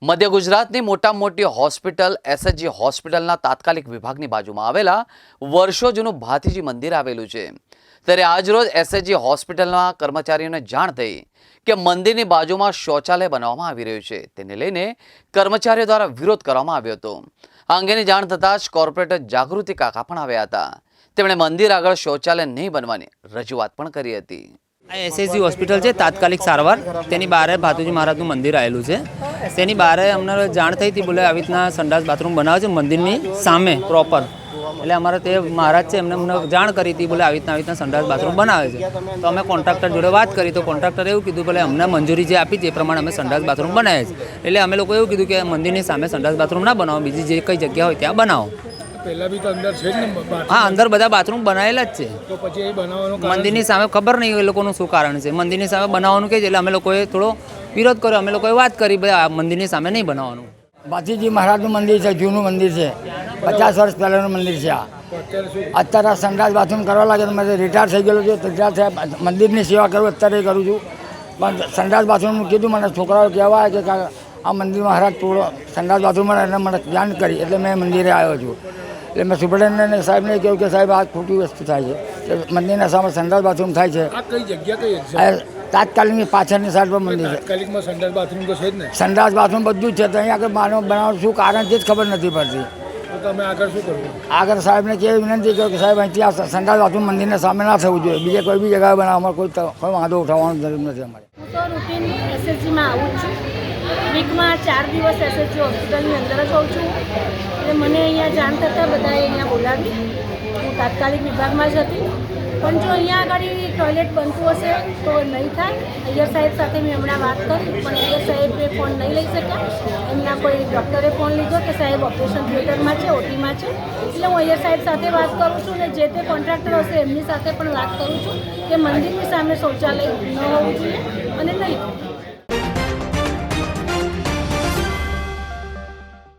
મધ્ય ગુજરાતની મોટામાં મોટી હોસ્પિટલ એસએચજી હોસ્પિટલના તાત્કાલિક વિભાગની બાજુમાં આવેલા વર્ષો જૂનું ભાતીજી મંદિર આવેલું છે। ત્યારે આજરોજ એસએચજી હોસ્પિટલના કર્મચારીઓને જાણ થઈ કે મંદિરની બાજુમાં શૌચાલય બનાવવામાં આવી રહ્યું છે। તેને લઈને કર્મચારીઓ દ્વારા વિરોધ કરવામાં આવ્યો હતો। આ અંગેની જાણ થતાં જ કોર્પોરેટર જાગૃતિ કાકા પણ આવ્યા હતા। તેમણે મંદિર આગળ શૌચાલય નહીં બનવાની રજૂઆત પણ કરી હતી। આ એસએચજી હોસ્પિટલ છે, તાત્કાલિક સારવાર તેની બહાર ભાતુજી મહારાજનું મંદિર આવેલું છે। તેની બહાર અમને જાણ થઈ હતી, બોલે આવી રીતના સંડાસ બાથરૂમ બનાવે છે મંદિરની સામે પ્રોપર। એટલે અમારે તે મહારાજ છે એમને અમને જાણ કરી હતી, બોલે આવી રીતના સંડાસ બાથરૂમ બનાવે છે। તો અમે કોન્ટ્રાક્ટર જોડે વાત કરી તો કોન્ટ્રાક્ટરે એવું કીધું, બોલે અમને મંજૂરી જે આપી છે એ પ્રમાણે અમે સંડાસ બાથરૂમ બનાવે છે। એટલે અમે લોકો એવું કીધું કે મંદિરની સામે સંડાસ બાથરૂમ ના બનાવો, બીજી જે કઈ જગ્યા હોય ત્યાં બનાવો। પહેલા બી તો અંદર છે જ ને? હા, અંદર બધા બાથરૂમ બનાવેલા જ છે। તો પછી એ બનાવવાનું મંદિરની સામે ખબર નહીં એ લોકોનું શું કારણ છે। મંદિરની સામે બનાવવાનું કે છે, એટલે અમે લોકોએ થોડો વિરોધ કર્યો। અમે લોકોએ વાત કરી, ભાઈ આ મંદિરની સામે નહીં બનાવવાનું। ભાતીજી મહારાજનું મંદિર છે, જૂનું મંદિર છે, 50 વર્ષ પહેલાંનું મંદિર છે। અત્યારે સંડાસ બાથરૂમ કરવા લાગે તો મારે રિટાયર થઈ ગયેલો છે, રિટાયર થયા મંદિરની સેવા કરું અત્યારે કરું છું, પણ સંડાસ બાથરૂમનું કીધું મને છોકરાઓ કહેવાય કે આ મંદિર મહારાજ થોડો સંડાસ બાથરૂમ એને મને જાણ કરી, એટલે મેં મંદિરે આવ્યો છું। એટલે મેં સુપ્રિન્ટેન્ડન્ટ સાહેબને કહ્યું કે સાહેબ આ ખોટી વસ્તુ થાય છે કે મંદિરના સામે સંડાસ બાથરૂમ થાય છે। આ કઈ જગ્યા કઈ તાત્કાલિકની પાછળની સાઈડ પર મંદિર છે। તાત્કાલિકમાં સંડાસ બાથરૂમ તો છે જ ને? સંડાસ બાથરૂમ બધું જ છે, તો અહીંયા આગળ બનાવવાનું શું કારણ છે જ ખબર નથી પડતી। તો તમે આગળ શું કરવું? આગળ સાહેબને કેવી વિનંતી કરો કે સાહેબ અહીંથી આ સંડાસ બાથરૂમ મંદિરના સામે ના થવું જોઈએ, બીજે કોઈ બી જગ્યાએ બનાવવામાં કોઈ વાંધો ઉઠાવવાનો જરૂર નથી અમારે। હું તો રૂટીન એસએચજીમાં આવું છું, વીકમાં 4 દિવસ એસએચજી હોસ્પિટલની અંદર જ હોઉં છું। એટલે મને અહીંયા જાણ થતાં બધાએ અહીંયા બોલાવી, હું તાત્કાલિક વિભાગમાં જ હતી। પણ જો અહીંયા આગળ ટોયલેટ બનતું હશે તો નહીં થાય। અય્યર સાહેબ સાથે મેં હમણાં વાત કરી, પણ અય્યર સાહેબે ફોન નહીં લઈ શક્યા। એમના કોઈ ડૉક્ટરે ફોન લીધો કે સાહેબ ઓપરેશન થિયેટરમાં છે, ઓટીમાં છે। એટલે હું અય્યર સાહેબ સાથે વાત કરું છું ને જે તે કોન્ટ્રાક્ટર હશે એમની સાથે પણ વાત કરું છું કે મંદિરની સામે શૌચાલય ન હોવું જોઈએ।